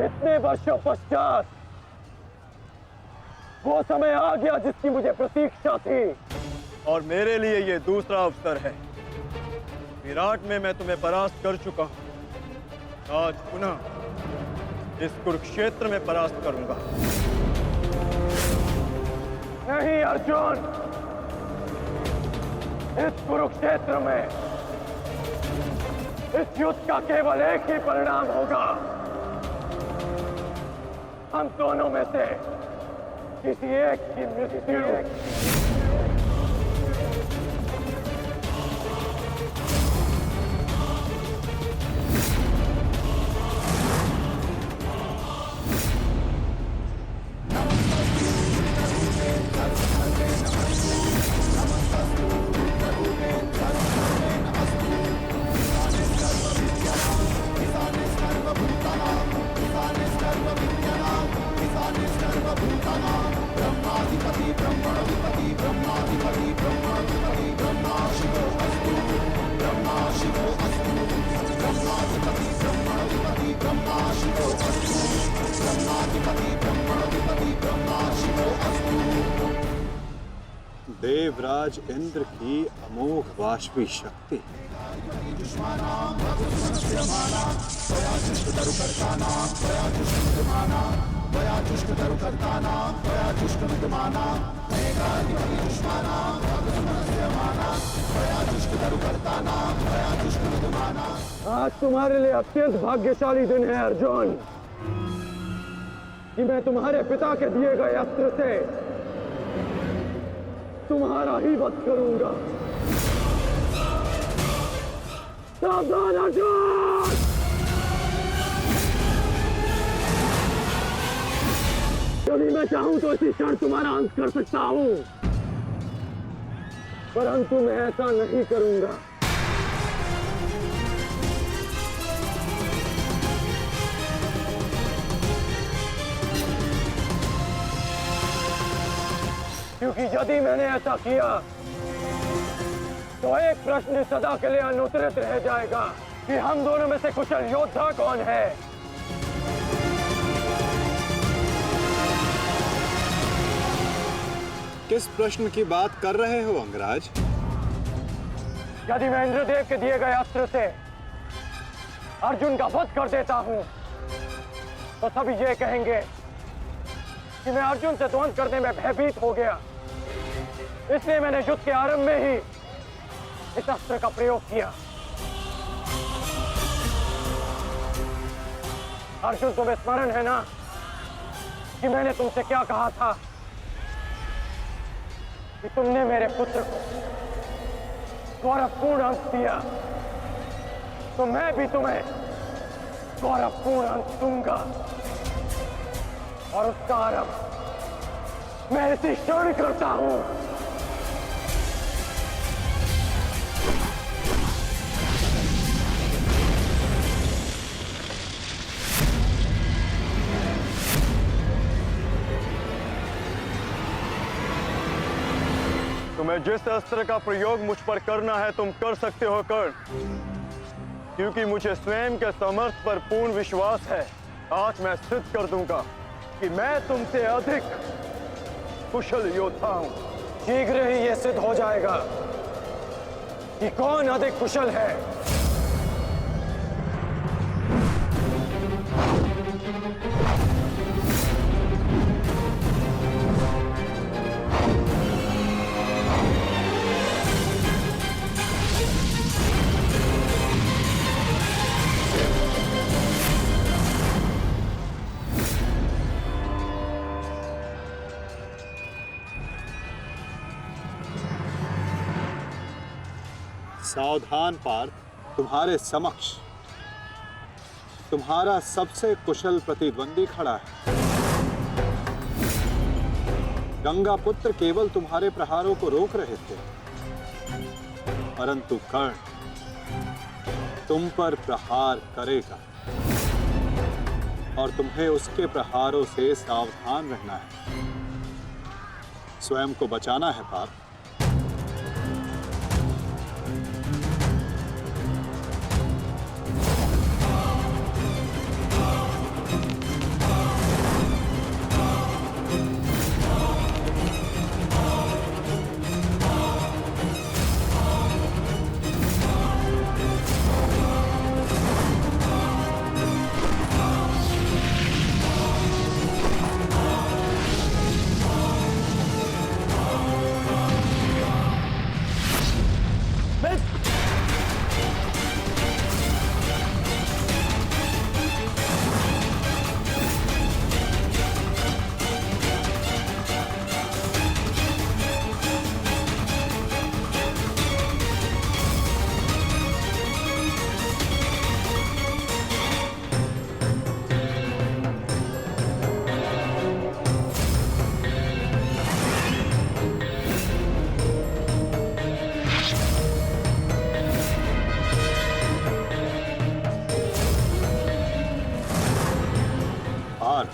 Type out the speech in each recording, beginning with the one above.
इतने वर्षों पश्चात वो समय आ गया जिसकी मुझे प्रतीक्षा थी। और मेरे लिए ये दूसरा अवसर है। विराट में मैं तुम्हें परास्त कर चुका हूं। आज पुनः इस कुरुक्षेत्र में परास्त करूंगा। नहीं अर्जुन, इस कुरुक्षेत्र में इस युद्ध का केवल एक ही परिणाम होगा। हम दोनों में से किसी एक की मृत्यु। देवराज इंद्र की अमोघ वाष्पी शक्ति। आज तुम्हारे लिए अत्यंत भाग्यशाली दिन है अर्जुन, कि मैं तुम्हारे पिता के दिए गए अस्त्र से तुम्हारा ही वध करूंगा। सावधान अर्जुन! यदि मैं चाहूं तो इसी क्षण तुम्हारा अंत कर सकता हूं, परंतु मैं ऐसा नहीं करूंगा। क्योंकि यदि मैंने ऐसा किया तो एक प्रश्न सदा के लिए अनुत्तरित रह जाएगा कि हम दोनों में से कुशल योद्धा कौन है। किस प्रश्न की बात कर रहे हो अंगराज? यदि मैं इंद्रदेव के दिए गए अस्त्र से अर्जुन का वध कर देता हूं तो सभी ये कहेंगे कि मैं अर्जुन से द्वंद्व करने में भयभीत हो गया, इसलिए मैंने युद्ध के आरंभ में ही इस अस्त्र का प्रयोग किया। अर्जुन, तुम्हें स्मरण है ना कि मैंने तुमसे क्या कहा था कि तुमने मेरे पुत्र को गौरवपूर्ण अंत दिया, तो मैं भी तुम्हें गौरवपूर्ण अंत दूंगा। और उसका आरंभ मैं इसी क्षण करता हूं। तुम्हें जिस अस्त्र का प्रयोग मुझ पर करना है तुम कर सकते हो कर्ण, क्योंकि मुझे स्वयं के समर्थ पर पूर्ण विश्वास है। आज मैं सिद्ध कर दूंगा कि मैं तुमसे अधिक कुशल योद्धा हूं। शीघ्र ही यह सिद्ध हो जाएगा कि कौन अधिक कुशल है। सावधान पार्थ, तुम्हारे समक्ष तुम्हारा सबसे कुशल प्रतिद्वंदी खड़ा है। गंगा पुत्र केवल तुम्हारे प्रहारों को रोक रहे थे, परंतु कर्ण तुम पर प्रहार करेगा और तुम्हें उसके प्रहारों से सावधान रहना है। स्वयं को बचाना है पार्थ। व्यवहार।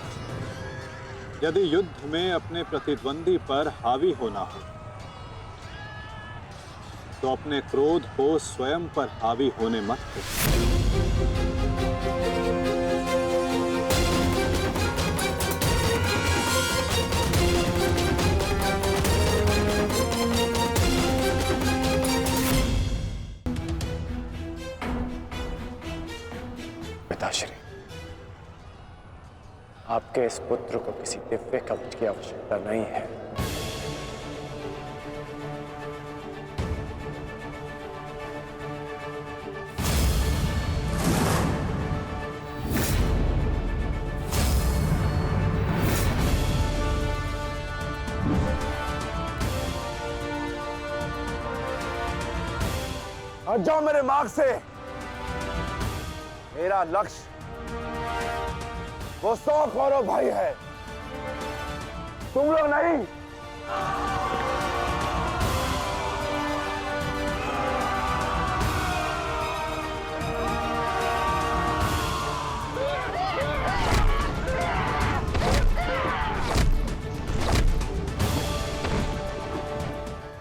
यदि युद्ध में अपने प्रतिद्वंदी पर हावी होना हो तो अपने क्रोध को स्वयं पर हावी होने मत दो। पिताश्री, आपके इस पुत्र को किसी दिव्य कवच की आवश्यकता नहीं है। हट जाओ मेरे मार्ग से। मेरा लक्ष्य वो 100 कौरव भाई है, तुम लोग नहीं।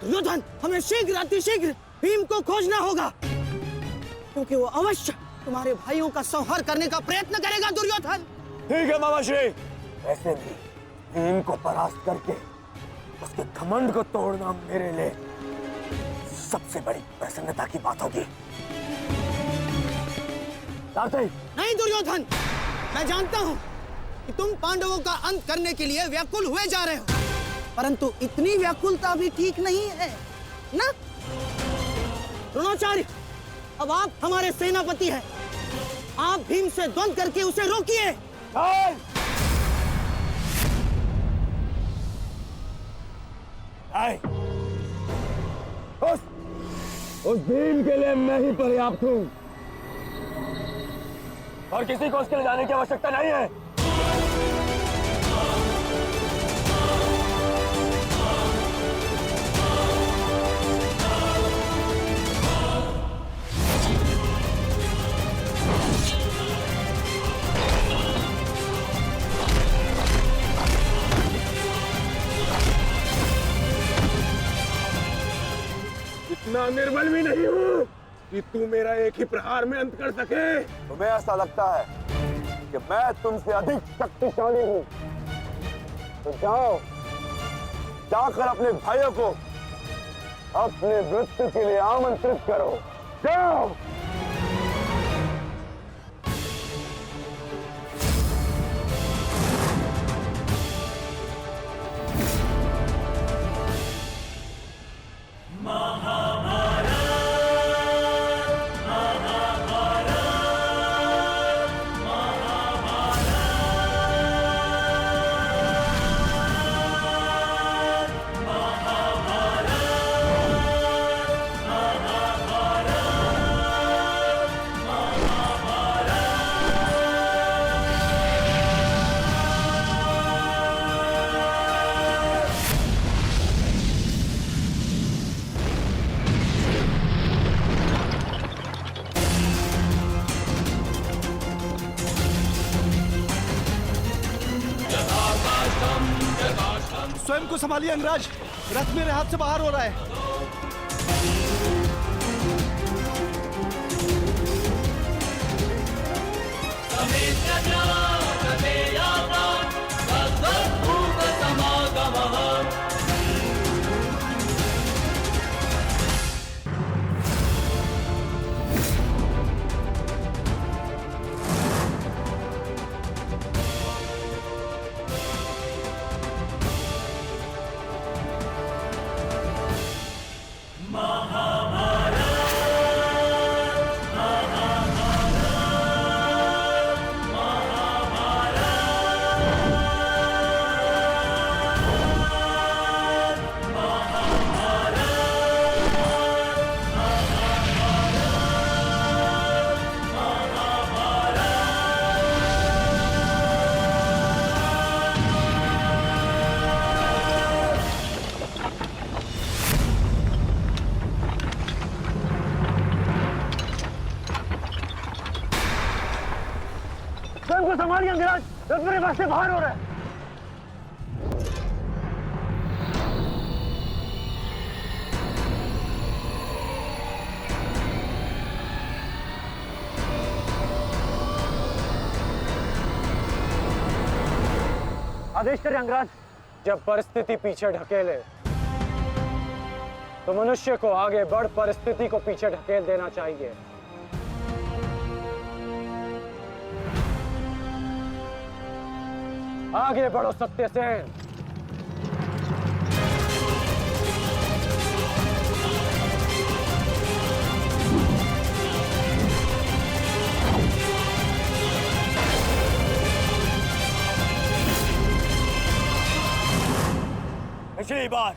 दुर्योधन, हमें शीघ्र अतिशीघ्र भीम को खोजना होगा, क्योंकि वो अवश्य तुम्हारे भाइयों का संहार करने का प्रयत्न करेगा। दुर्योधन, ठीक है मामाश्री, ऐसे भी भीम को परास्त करके उसके घमंड को तोड़ना मेरे लिए सबसे बड़ी प्रसन्नता की बात होगी। नहीं दुर्योधन, मैं जानता हूं कि तुम पांडवों का अंत करने के लिए व्याकुल हुए जा रहे हो, परंतु इतनी व्याकुलता भी ठीक नहीं है ना? द्रोणाचार्य, अब आप हमारे सेनापति हैं, आप भीम से द्वंद्व करके उसे रोकिए। उस भीम के लिए मैं ही पर्याप्त हूं और किसी को उसके लिए जाने की आवश्यकता नहीं है। इतना निर्बल भी नहीं हूँ कि तू मेरा एक ही प्रहार में अंत कर सके। तुम्हें ऐसा लगता है कि मैं तुमसे अधिक शक्तिशाली हूं, तो जाओ, जाकर अपने भाइयों को अपने मृत्यु के लिए आमंत्रित करो। जाओ। स्वयं को संभालिए अंगराज, रथ मेरे हाथ से बाहर हो रहा है। मेरे पास से बाहर हो रहा है। आदेश करें अंगराज। जब परिस्थिति पीछे ढकेले तो मनुष्य को आगे बढ़ परिस्थिति को पीछे ढकेल देना चाहिए। आगे बढ़ो सत्यसेन। पिछली बार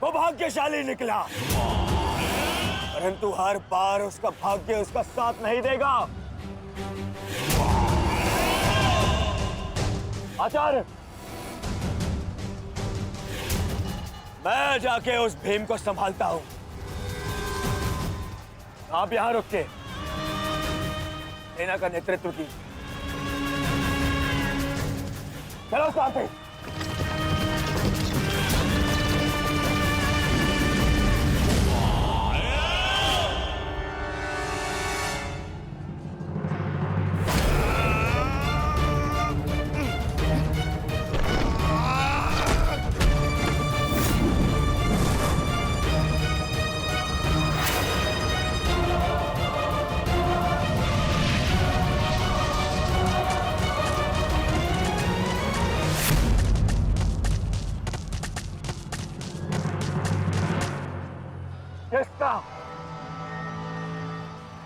वो भाग्यशाली निकला, परंतु हर बार उसका भाग्य उसका साथ नहीं देगा। आचार्य, मैं जाके उस भीम को संभालता हूं, आप यहां रुक के सेना का नेतृत्व की। चलो साथी।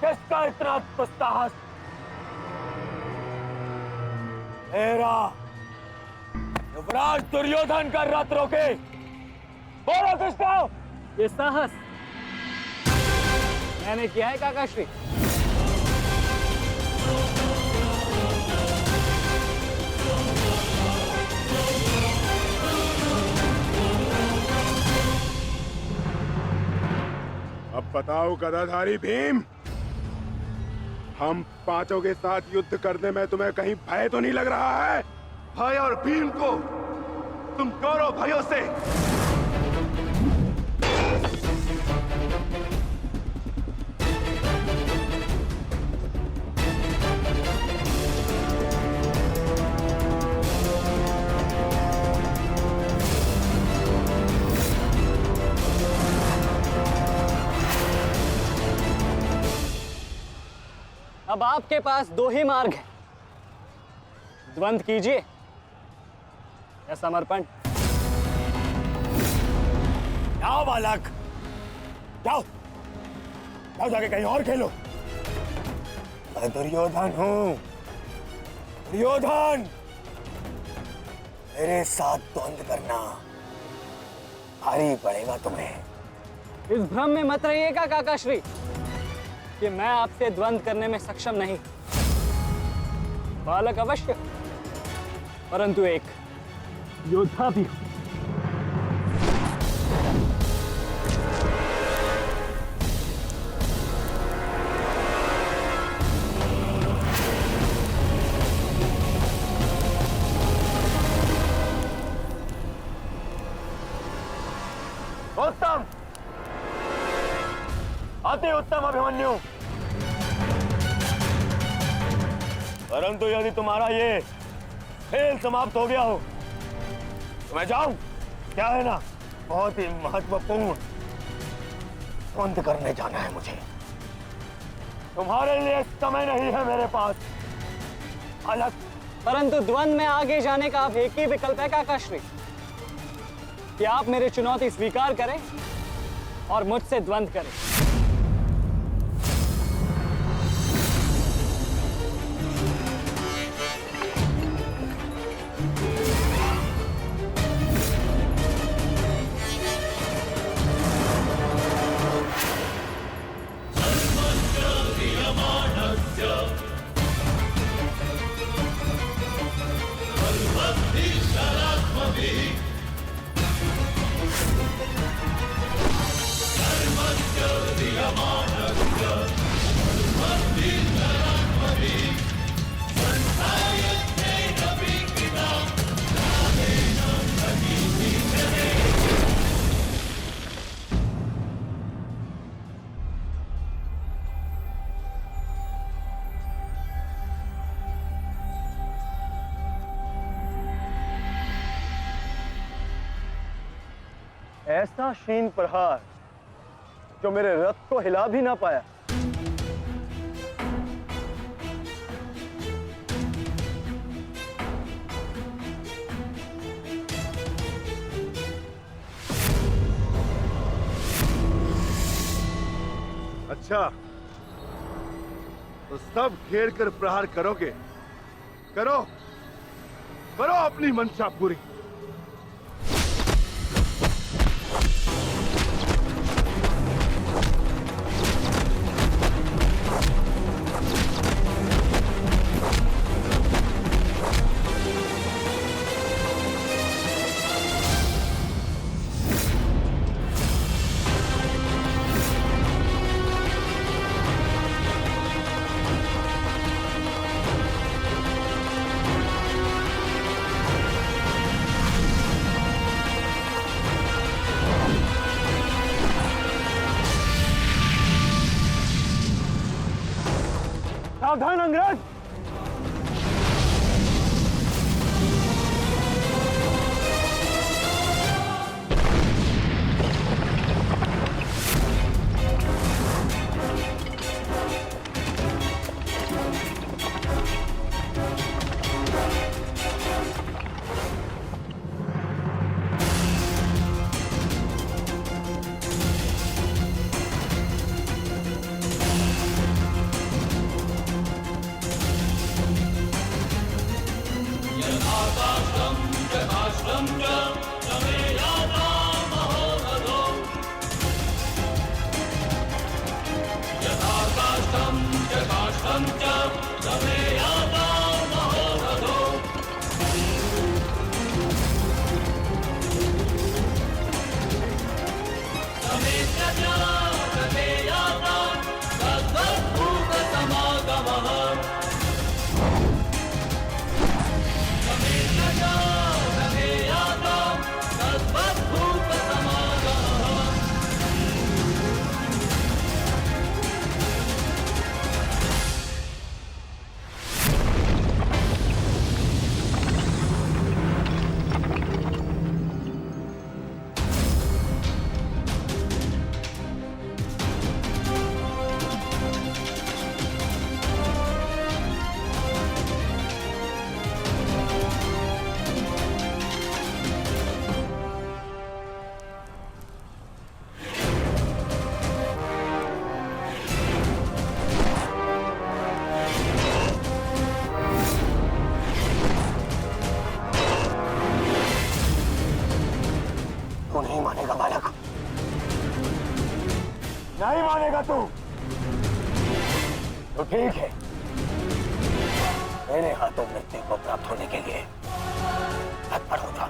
किसका इतना दुस्साहस? मेरा युवराज दुर्योधन का रथ रोके। बोलो किसका? ये साहस मैंने किया है काकाश्री। अब बताओ गदाधारी भीम, हम पांचों के साथ युद्ध करने में तुम्हें कहीं भय तो नहीं लग रहा है? भाई और भीम को तुम कौरव भाइयों से अब आपके पास दो ही मार्ग हैं, द्वंद कीजिए या समर्पण। जाओ बालक, जाओ जाओ, जाके कहीं और खेलो। मैं दुर्योधन हूं, दुर्योधन। मेरे साथ द्वंद करना भारी पड़ेगा तुम्हें। इस भ्रम में मत रहिएगा काकाश्री कि मैं आपसे द्वंद करने में सक्षम नहीं। बालक अवश्य, परंतु एक योद्धा भी हूं। उत्तम, अति उत्तम अभिमन्यु। परंतु यदि तुम्हारा ये खेल समाप्त हो गया हो तो मैं जाऊं? क्या है ना, बहुत ही महत्वपूर्ण द्वंद करने जाना है मुझे। तुम्हारे लिए समय नहीं है मेरे पास अलग। परंतु द्वंद में आगे जाने का अब एक ही विकल्प है काकाश्री, कि आप मेरी चुनौती स्वीकार करें और मुझसे द्वंद करें। ऐसा शीन प्रहार जो मेरे रथ को हिला भी ना पाया। अच्छा, तो सब घेर कर प्रहार करोगे? करो, करो अपनी मंशा पूरी। सावधान अंगराज! तू नहीं मानेगा बालक, नहीं मानेगा तू। तो ठीक है, मेरे हाथों मृत्यु को प्राप्त होने के लिए तत्पर हो जा।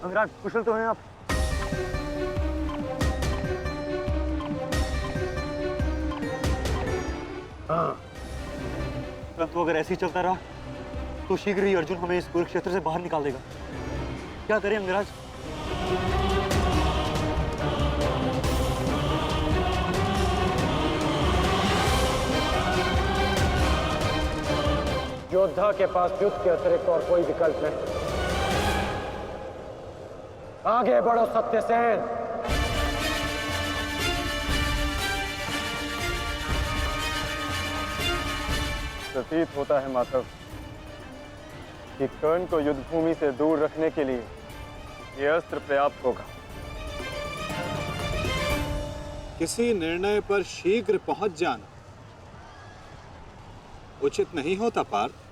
अंगराज, कुशल तो हैं आप? हाँ, परंतु अगर ऐसे ही चलता रहा तो शीघ्र ही अर्जुन हमें इस कुरुक्षेत्र से बाहर निकाल देगा। क्या करें अंगराज? योद्धा के पास युद्ध के अतिरिक्त और कोई विकल्प नहीं। आगे बढ़ो सत्यसेन। प्रतीत होता है माधव कि कर्ण को युद्ध भूमि से दूर रखने के लिए ये अस्त्र पर्याप्त होगा। किसी निर्णय पर शीघ्र पहुंच जाना उचित नहीं होता पार्थ।